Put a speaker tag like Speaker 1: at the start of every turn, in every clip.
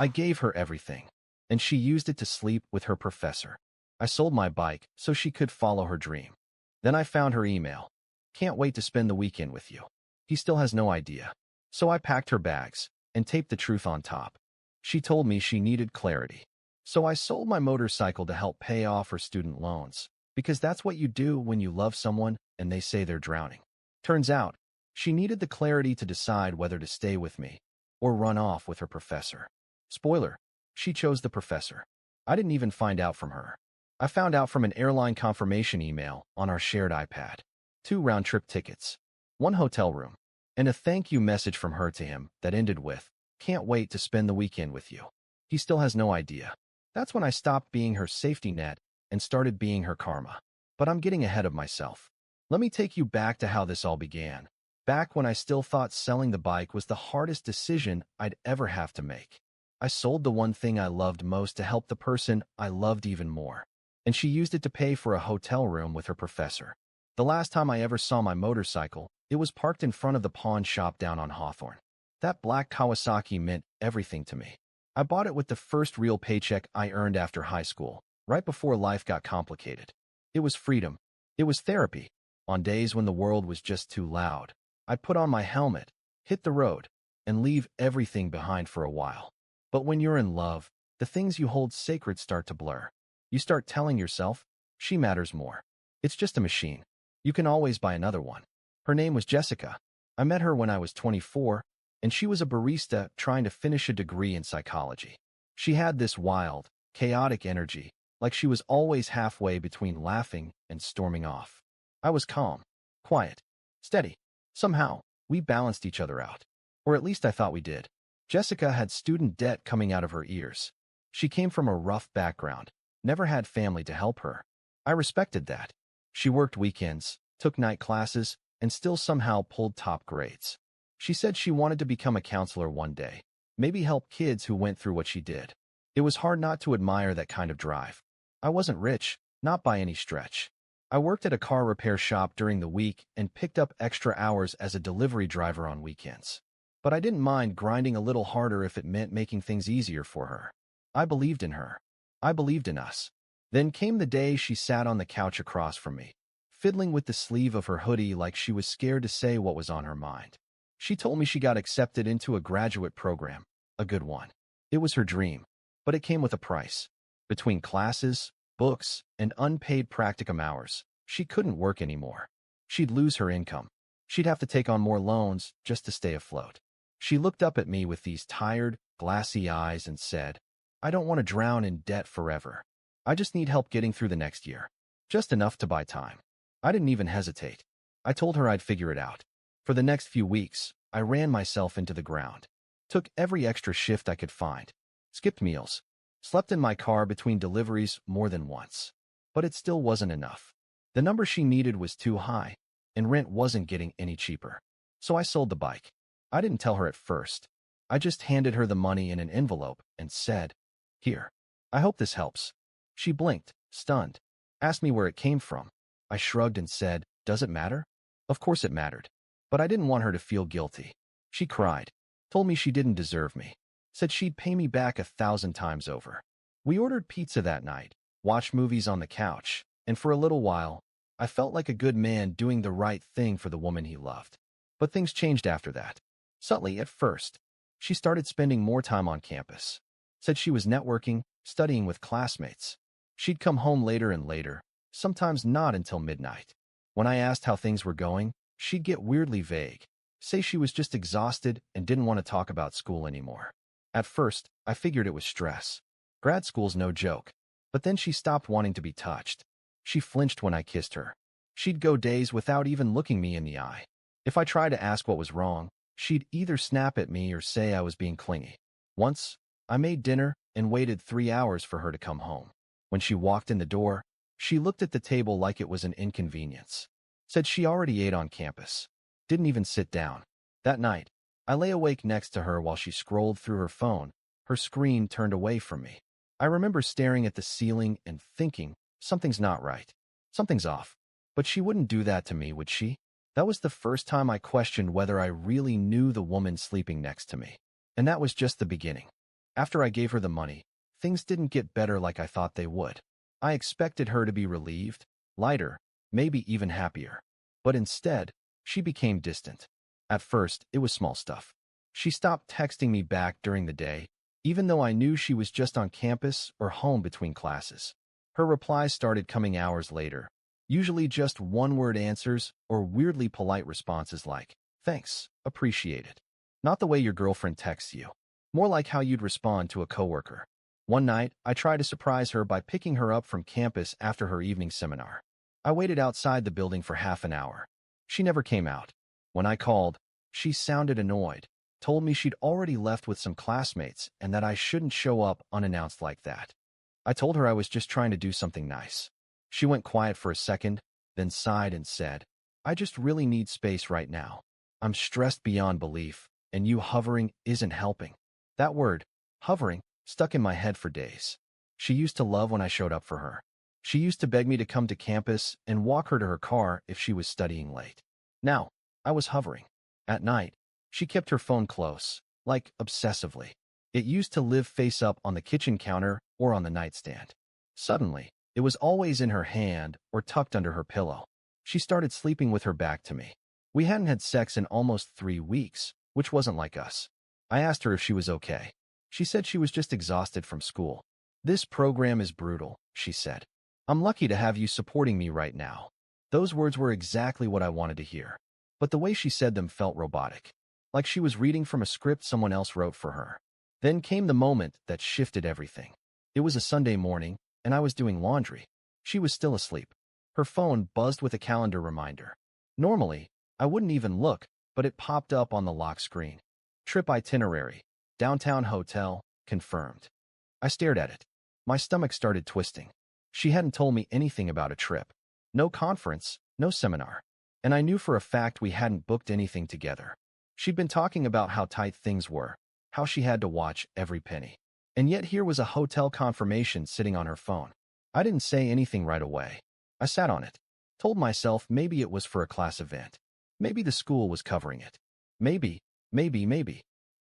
Speaker 1: I gave her everything, and she used it to sleep with her professor. I sold my bike so she could follow her dream. Then I found her email. Can't wait to spend the weekend with you. He still has no idea. So I packed her bags and taped the truth on top. She told me she needed clarity. So I sold my motorcycle to help pay off her student loans, because that's what you do when you love someone and they say they're drowning. Turns out, she needed the clarity to decide whether to stay with me or run off with her professor. Spoiler, she chose the professor. I didn't even find out from her. I found out from an airline confirmation email on our shared iPad. 2 round-trip tickets, 1 hotel room, and a thank you message from her to him that ended with, "Can't wait to spend the weekend with you." He still has no idea. That's when I stopped being her safety net and started being her karma. But I'm getting ahead of myself. Let me take you back to how this all began. Back when I still thought selling the bike was the hardest decision I'd ever have to make. I sold the one thing I loved most to help the person I loved even more, and she used it to pay for a hotel room with her professor. The last time I ever saw my motorcycle, it was parked in front of the pawn shop down on Hawthorne. That black Kawasaki meant everything to me. I bought it with the first real paycheck I earned after high school, right before life got complicated. It was freedom. It was therapy. On days when the world was just too loud, I'd put on my helmet, hit the road, and leave everything behind for a while. But when you're in love, the things you hold sacred start to blur. You start telling yourself, she matters more. It's just a machine. You can always buy another one. Her name was Jessica. I met her when I was 24, and she was a barista trying to finish a degree in psychology. She had this wild, chaotic energy, like she was always halfway between laughing and storming off. I was calm, quiet, steady. Somehow, we balanced each other out. Or at least I thought we did. Jessica had student debt coming out of her ears. She came from a rough background, never had family to help her. I respected that. She worked weekends, took night classes, and still somehow pulled top grades. She said she wanted to become a counselor one day, maybe help kids who went through what she did. It was hard not to admire that kind of drive. I wasn't rich, not by any stretch. I worked at a car repair shop during the week and picked up extra hours as a delivery driver on weekends. But I didn't mind grinding a little harder if it meant making things easier for her. I believed in her. I believed in us. Then came the day she sat on the couch across from me, fiddling with the sleeve of her hoodie like she was scared to say what was on her mind. She told me she got accepted into a graduate program, a good one. It was her dream, but it came with a price. Between classes, books, and unpaid practicum hours, she couldn't work anymore. She'd lose her income. She'd have to take on more loans just to stay afloat. She looked up at me with these tired, glassy eyes and said, "I don't want to drown in debt forever. I just need help getting through the next year. Just enough to buy time." I didn't even hesitate. I told her I'd figure it out. For the next few weeks, I ran myself into the ground. Took every extra shift I could find. Skipped meals. Slept in my car between deliveries more than once. But it still wasn't enough. The number she needed was too high, and rent wasn't getting any cheaper. So I sold the bike. I didn't tell her at first. I just handed her the money in an envelope and said, "Here. I hope this helps." She blinked, stunned. Asked me where it came from. I shrugged and said, "Does it matter?" Of course it mattered. But I didn't want her to feel guilty. She cried. Told me she didn't deserve me. Said she'd pay me back 1,000 times over. We ordered pizza that night, watched movies on the couch, and for a little while, I felt like a good man doing the right thing for the woman he loved. But things changed after that. Subtly at first. She started spending more time on campus. Said she was networking, studying with classmates. She'd come home later and later, sometimes not until midnight. When I asked how things were going, she'd get weirdly vague, say she was just exhausted and didn't want to talk about school anymore. At first, I figured it was stress. Grad school's no joke. But then she stopped wanting to be touched. She flinched when I kissed her. She'd go days without even looking me in the eye. If I tried to ask what was wrong, she'd either snap at me or say I was being clingy. Once, I made dinner and waited 3 hours for her to come home. When she walked in the door, she looked at the table like it was an inconvenience. Said she already ate on campus. Didn't even sit down. That night, I lay awake next to her while she scrolled through her phone, her screen turned away from me. I remember staring at the ceiling and thinking, something's not right. Something's off. But she wouldn't do that to me, would she? That was the first time I questioned whether I really knew the woman sleeping next to me. And that was just the beginning. After I gave her the money, things didn't get better like I thought they would. I expected her to be relieved, lighter, maybe even happier. But instead, she became distant. At first, it was small stuff. She stopped texting me back during the day, even though I knew she was just on campus or home between classes. Her replies started coming hours later, usually just one-word answers or weirdly polite responses like, "Thanks, appreciate it." Not the way your girlfriend texts you. More like how you'd respond to a coworker. One night, I tried to surprise her by picking her up from campus after her evening seminar. I waited outside the building for half an hour. She never came out. When I called, she sounded annoyed, told me she'd already left with some classmates and that I shouldn't show up unannounced like that. I told her I was just trying to do something nice. She went quiet for a second, then sighed and said, "I just really need space right now. I'm stressed beyond belief, and you hovering isn't helping." That word, hovering, stuck in my head for days. She used to love when I showed up for her. She used to beg me to come to campus and walk her to her car if she was studying late. Now, I was hovering. At night, she kept her phone close, like obsessively. It used to live face up on the kitchen counter or on the nightstand. Suddenly, it was always in her hand or tucked under her pillow. She started sleeping with her back to me. We hadn't had sex in almost 3 weeks, which wasn't like us. I asked her if she was okay. She said she was just exhausted from school. "This program is brutal," she said. "I'm lucky to have you supporting me right now." Those words were exactly what I wanted to hear. But the way she said them felt robotic, like she was reading from a script someone else wrote for her. Then came the moment that shifted everything. It was a Sunday morning, and I was doing laundry. She was still asleep. Her phone buzzed with a calendar reminder. Normally, I wouldn't even look, but it popped up on the lock screen. Trip itinerary, downtown hotel, confirmed. I stared at it. My stomach started twisting. She hadn't told me anything about a trip. No conference, no seminar. And I knew for a fact we hadn't booked anything together. She'd been talking about how tight things were, how she had to watch every penny. And yet here was a hotel confirmation sitting on her phone. I didn't say anything right away. I sat on it, told myself maybe it was for a class event. Maybe the school was covering it. Maybe.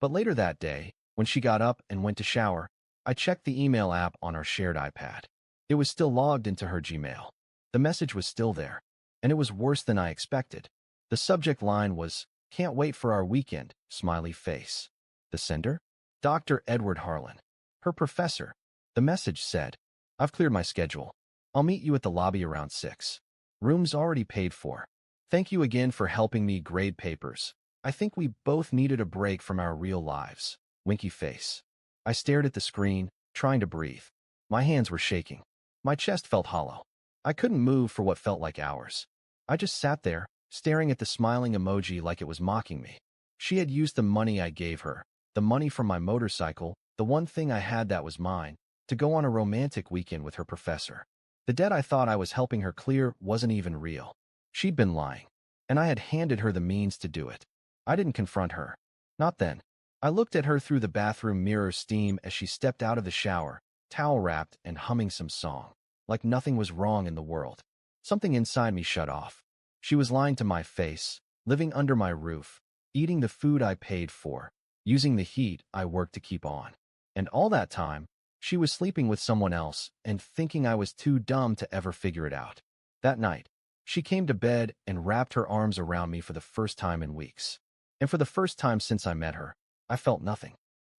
Speaker 1: But later that day, when she got up and went to shower, I checked the email app on our shared iPad. It was still logged into her Gmail. The message was still there, and it was worse than I expected. The subject line was, "Can't wait for our weekend, smiley face." The sender? Dr. Edward Harlan. Her professor. The message said, "I've cleared my schedule. I'll meet you at the lobby around 6. Room's already paid for. Thank you again for helping me grade papers. I think we both needed a break from our real lives." Winky face. I stared at the screen, trying to breathe. My hands were shaking. My chest felt hollow. I couldn't move for what felt like hours. I just sat there, staring at the smiling emoji like it was mocking me. She had used the money I gave her, the money from my motorcycle, the one thing I had that was mine, to go on a romantic weekend with her professor. The debt I thought I was helping her clear wasn't even real. She'd been lying, and I had handed her the means to do it. I didn't confront her. Not then. I looked at her through the bathroom mirror steam as she stepped out of the shower, towel-wrapped and humming some song, like nothing was wrong in the world. Something inside me shut off. She was lying to my face, living under my roof, eating the food I paid for, using the heat I worked to keep on. And all that time, she was sleeping with someone else and thinking I was too dumb to ever figure it out. That night, she came to bed and wrapped her arms around me for the first time in weeks. And for the first time since I met her, I felt nothing.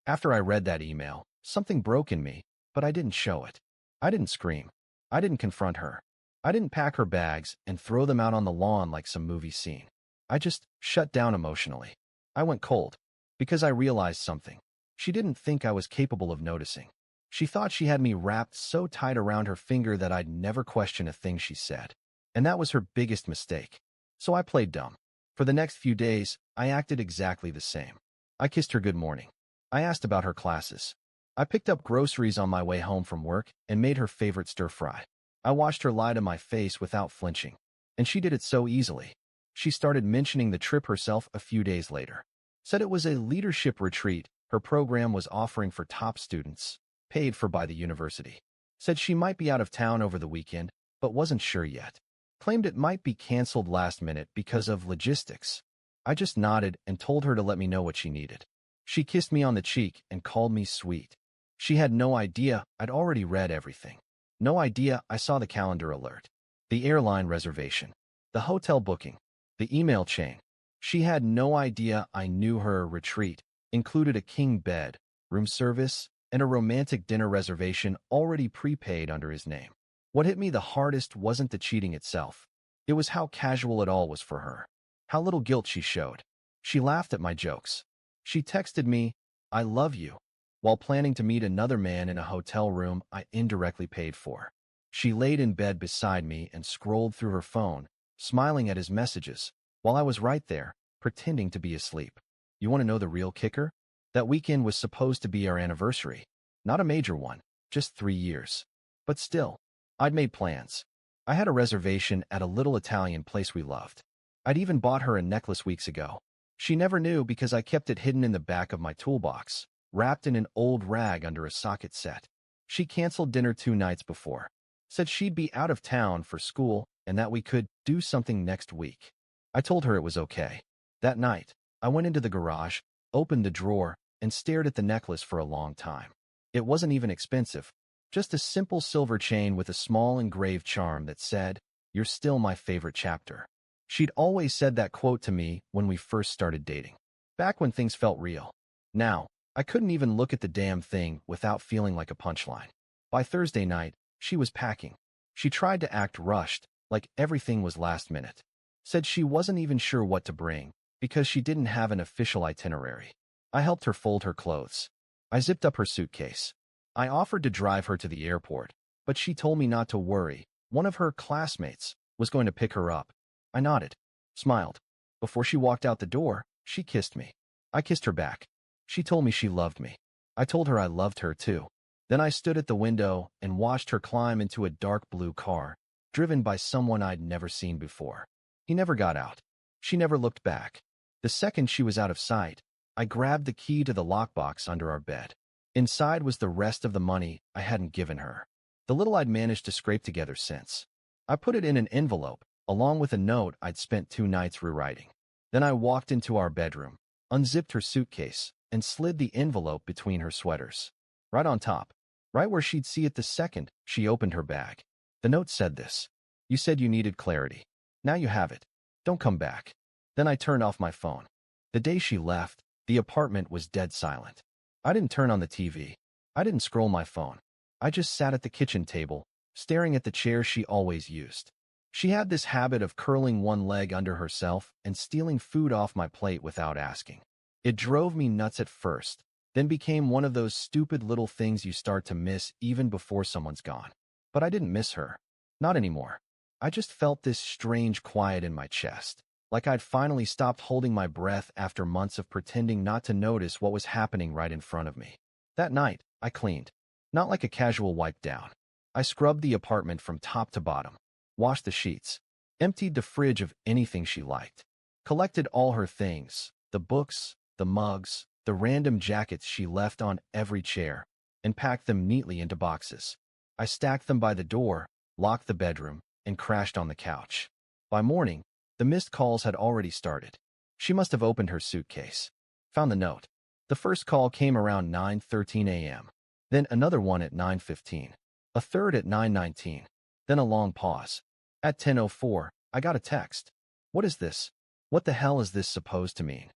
Speaker 1: After I read that email, something broke in me, but I didn't show it. I didn't scream. I didn't confront her. I didn't pack her bags and throw them out on the lawn like some movie scene. I just shut down emotionally. I went cold, because I realized something. She didn't think I was capable of noticing. She thought she had me wrapped so tight around her finger that I'd never question a thing she said. And that was her biggest mistake. So I played dumb. For the next few days, I acted exactly the same. I kissed her good morning. I asked about her classes. I picked up groceries on my way home from work and made her favorite stir-fry. I watched her lie to my face without flinching. And she did it so easily. She started mentioning the trip herself a few days later. Said it was a leadership retreat her program was offering for top students, paid for by the university. Said she might be out of town over the weekend, but wasn't sure yet. Claimed it might be canceled last minute because of logistics. I just nodded and told her to let me know what she needed. She kissed me on the cheek and called me sweet. She had no idea I'd already read everything. No idea I saw the calendar alert, the airline reservation, the hotel booking, the email chain. She had no idea I knew her retreat included a king bed, room service, and a romantic dinner reservation already prepaid under his name. What hit me the hardest wasn't the cheating itself. It was how casual it all was for her. How little guilt she showed. She laughed at my jokes. She texted me, "I love you," while planning to meet another man in a hotel room I indirectly paid for. She laid in bed beside me and scrolled through her phone, smiling at his messages, while I was right there, pretending to be asleep. You want to know the real kicker? That weekend was supposed to be our anniversary. Not a major one, just 3 years. But still, I'd made plans. I had a reservation at a little Italian place we loved. I'd even bought her a necklace weeks ago. She never knew because I kept it hidden in the back of my toolbox, wrapped in an old rag under a socket set. She canceled dinner 2 nights before, said she'd be out of town for school and that we could do something next week. I told her it was okay. That night, I went into the garage, opened the drawer, and stared at the necklace for a long time. It wasn't even expensive, just a simple silver chain with a small engraved charm that said, "You're still my favorite chapter." She'd always said that quote to me when we first started dating, back when things felt real. Now, I couldn't even look at the damn thing without feeling like a punchline. By Thursday night, she was packing. She tried to act rushed, like everything was last minute. Said she wasn't even sure what to bring, because she didn't have an official itinerary. I helped her fold her clothes. I zipped up her suitcase. I offered to drive her to the airport, but she told me not to worry. One of her classmates was going to pick her up. I nodded, smiled. Before she walked out the door, she kissed me. I kissed her back. She told me she loved me. I told her I loved her too. Then I stood at the window and watched her climb into a dark blue car, driven by someone I'd never seen before. He never got out. She never looked back. The second she was out of sight, I grabbed the key to the lockbox under our bed. Inside was the rest of the money I hadn't given her, the little I'd managed to scrape together since. I put it in an envelope, along with a note I'd spent 2 nights rewriting. Then I walked into our bedroom, unzipped her suitcase, and slid the envelope between her sweaters. Right on top, right where she'd see it the second she opened her bag. The note said this: "You said you needed clarity. Now you have it. Don't come back." Then I turned off my phone. The day she left, the apartment was dead silent. I didn't turn on the TV. I didn't scroll my phone. I just sat at the kitchen table, staring at the chair she always used. She had this habit of curling one leg under herself and stealing food off my plate without asking. It drove me nuts at first, then became one of those stupid little things you start to miss even before someone's gone. But I didn't miss her. Not anymore. I just felt this strange quiet in my chest, like I'd finally stopped holding my breath after months of pretending not to notice what was happening right in front of me. That night, I cleaned. Not like a casual wipe down. I scrubbed the apartment from top to bottom, washed the sheets, emptied the fridge of anything she liked, collected all her things, the books, the mugs, the random jackets she left on every chair, and packed them neatly into boxes. I stacked them by the door, locked the bedroom, and crashed on the couch. By morning, the missed calls had already started. She must have opened her suitcase. Found the note. The first call came around 9:13 a.m. Then another one at 9:15. A third at 9:19. Then a long pause. At 10:04, I got a text. "What is this? What the hell is this supposed to mean?"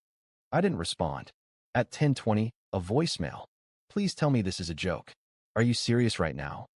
Speaker 1: I didn't respond. At 10:20, a voicemail. "Please tell me this is a joke. Are you serious right now?"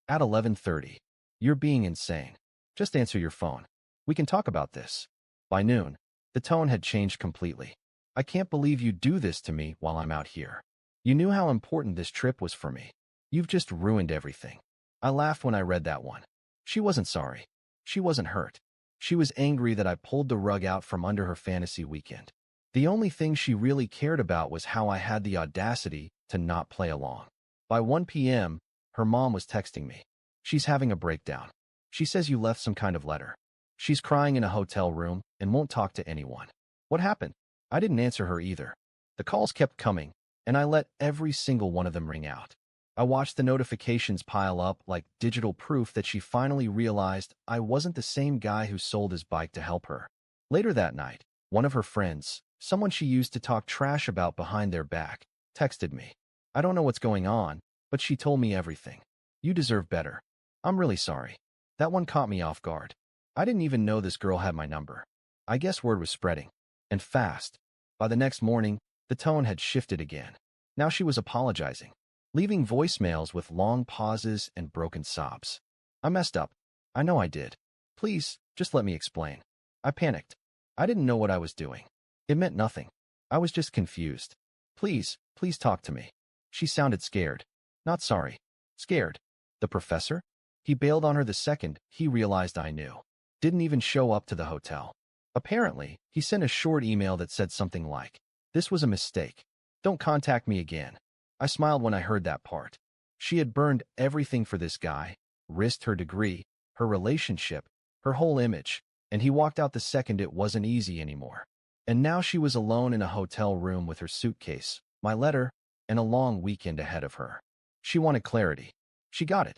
Speaker 1: At 11:30, "You're being insane. Just answer your phone. We can talk about this." By noon, the tone had changed completely. "I can't believe you do this to me while I'm out here. You knew how important this trip was for me. You've just ruined everything." I laughed when I read that one. She wasn't sorry. She wasn't hurt. She was angry that I pulled the rug out from under her fantasy weekend. The only thing she really cared about was how I had the audacity to not play along. By 1 p.m., her mom was texting me. "She's having a breakdown. She says you left some kind of letter. She's crying in a hotel room and won't talk to anyone." What happened? I didn't answer her either. The calls kept coming, and I let every single one of them ring out. I watched the notifications pile up like digital proof that she finally realized I wasn't the same guy who sold his bike to help her. Later that night, one of her friends, someone she used to talk trash about behind their back, texted me. "I don't know what's going on, But she told me everything. You deserve better. I'm really sorry. That one caught me off guard. I didn't even know this girl had my number. I guess word was spreading. And fast. By the next morning, the tone had shifted again. Now she was apologizing, leaving voicemails with long pauses and broken sobs. I messed up. I know I did. Please, just let me explain. I panicked. I didn't know what I was doing. It meant nothing. I was just confused. Please talk to me. She sounded scared. Not sorry. Scared. The professor? He bailed on her the second he realized I knew. Didn't even show up to the hotel. Apparently, he sent a short email that said something like, "This was a mistake. Don't contact me again." I smiled when I heard that part. She had burned everything for this guy, risked her degree, her relationship, her whole image, and he walked out the second it wasn't easy anymore. And now she was alone in a hotel room with her suitcase, my letter, and a long weekend ahead of her. She wanted clarity. She got it.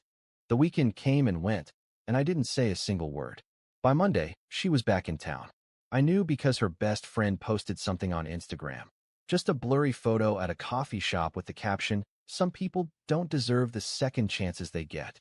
Speaker 1: The weekend came and went, and I didn't say a single word. By Monday, she was back in town. I knew because her best friend posted something on Instagram. Just a blurry photo at a coffee shop with the caption, "Some people don't deserve the second chances they get."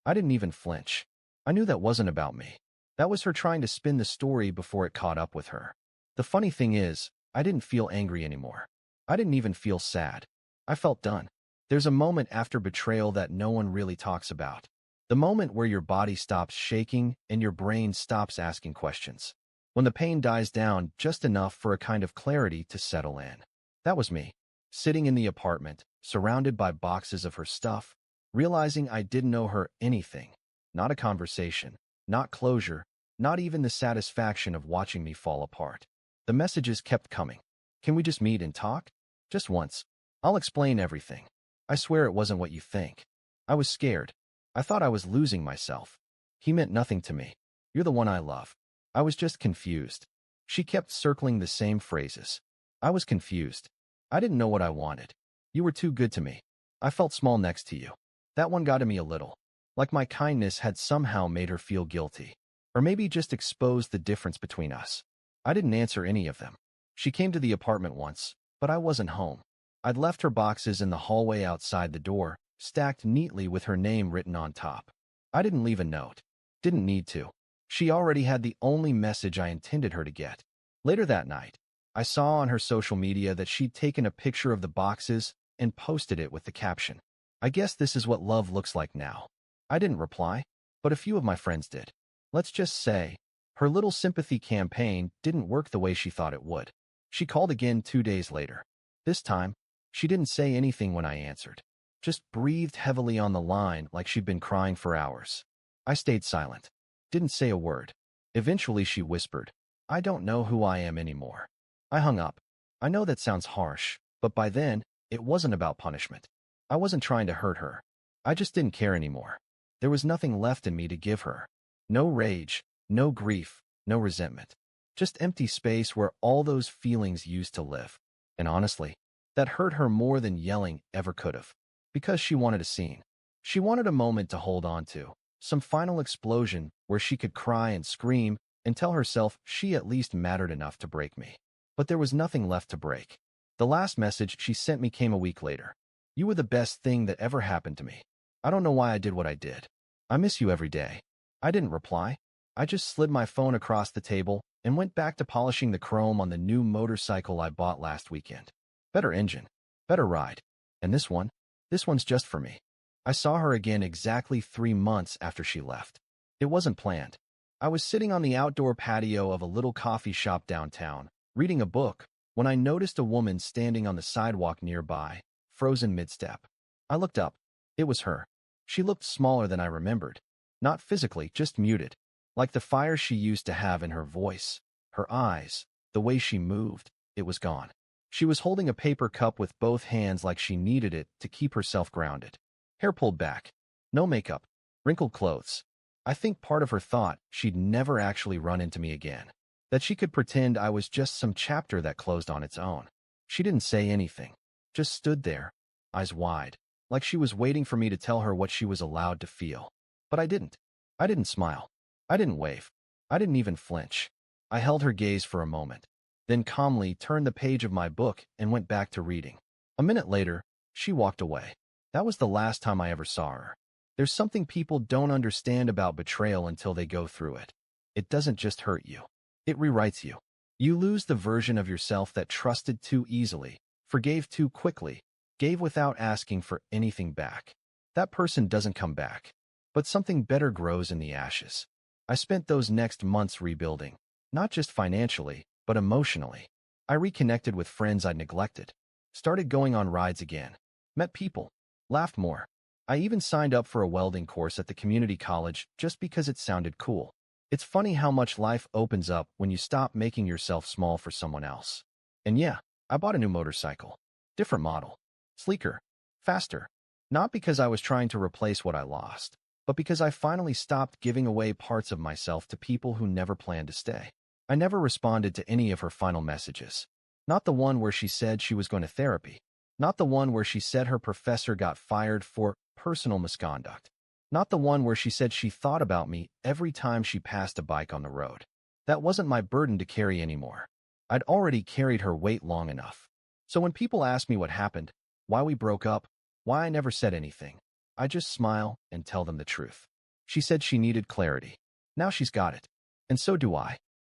Speaker 1: I didn't even flinch. I knew that wasn't about me. That was her trying to spin the story before it caught up with her. The funny thing is, I didn't feel angry anymore. I didn't even feel sad. I felt done. There's a moment after betrayal that no one really talks about. The moment where your body stops shaking and your brain stops asking questions. When the pain dies down just enough for a kind of clarity to settle in. That was me, sitting in the apartment, surrounded by boxes of her stuff, realizing I didn't owe her anything. Not a conversation, not closure, not even the satisfaction of watching me fall apart. The messages kept coming. "Can we just meet and talk? Just once. I'll explain everything. I swear it wasn't what you think." I was scared. I thought I was losing myself. He meant nothing to me. "You're the one I love." I was just confused. She kept circling the same phrases. I was confused. I didn't know what I wanted. "You were too good to me. I felt small next to you." That one got to me a little. Like my kindness had somehow made her feel guilty. Or maybe just exposed the difference between us. I didn't answer any of them. She came to the apartment once, but I wasn't home. I'd left her boxes in the hallway outside the door, stacked neatly with her name written on top. I didn't leave a note. Didn't need to. She already had the only message I intended her to get. Later that night, I saw on her social media that she'd taken a picture of the boxes and posted it with the caption, "I guess this is what love looks like now." I didn't reply, but a few of my friends did. Let's just say, her little sympathy campaign didn't work the way she thought it would. She called again 2 days later. This time, she didn't say anything when I answered. Just breathed heavily on the line like she'd been crying for hours. I stayed silent. Didn't say a word. Eventually she whispered, "I don't know who I am anymore." I hung up. I know that sounds harsh, but by then, it wasn't about punishment. I wasn't trying to hurt her. I just didn't care anymore. There was nothing left in me to give her. No rage, no grief, no resentment. Just empty space where all those feelings used to live. And honestly, that hurt her more than yelling ever could have. Because she wanted a scene. She wanted a moment to hold on to. Some final explosion where she could cry and scream and tell herself she at least mattered enough to break me. But there was nothing left to break. The last message she sent me came a week later. "You were the best thing that ever happened to me. I don't know why I did what I did. I miss you every day." I didn't reply. I just slid my phone across the table and went back to polishing the chrome on the new motorcycle I bought last weekend. Better engine, better ride. And this one's just for me. I saw her again exactly 3 months after she left. It wasn't planned. I was sitting on the outdoor patio of a little coffee shop downtown, reading a book, when I noticed a woman standing on the sidewalk nearby, frozen mid-step. I looked up. It was her. She looked smaller than I remembered. Not physically, just muted. Like the fire she used to have in her voice, her eyes, the way she moved, it was gone. She was holding a paper cup with both hands like she needed it to keep herself grounded. Hair pulled back. No makeup. Wrinkled clothes. I think part of her thought she'd never actually run into me again. That she could pretend I was just some chapter that closed on its own. She didn't say anything. Just stood there, eyes wide, like she was waiting for me to tell her what she was allowed to feel. But I didn't. I didn't smile. I didn't wave. I didn't even flinch. I held her gaze for a moment, then calmly turned the page of my book and went back to reading. A minute later, she walked away. That was the last time I ever saw her. There's something people don't understand about betrayal until they go through it. It doesn't just hurt you. It rewrites you. You lose the version of yourself that trusted too easily, forgave too quickly, gave without asking for anything back. That person doesn't come back, but something better grows in the ashes. I spent those next months rebuilding, not just financially, but emotionally. I reconnected with friends I'd neglected, started going on rides again, met people, laughed more. I even signed up for a welding course at the community college just because it sounded cool. It's funny how much life opens up when you stop making yourself small for someone else. And yeah, I bought a new motorcycle. Different model. Sleeker. Faster. Not because I was trying to replace what I lost, but because I finally stopped giving away parts of myself to people who never planned to stay. I never responded to any of her final messages. Not the one where she said she was going to therapy. Not the one where she said her professor got fired for personal misconduct. Not the one where she said she thought about me every time she passed a bike on the road. That wasn't my burden to carry anymore. I'd already carried her weight long enough. So when people ask me what happened, why we broke up, why I never said anything, I just smile and tell them the truth. She said she needed clarity. Now she's got it. And so do I.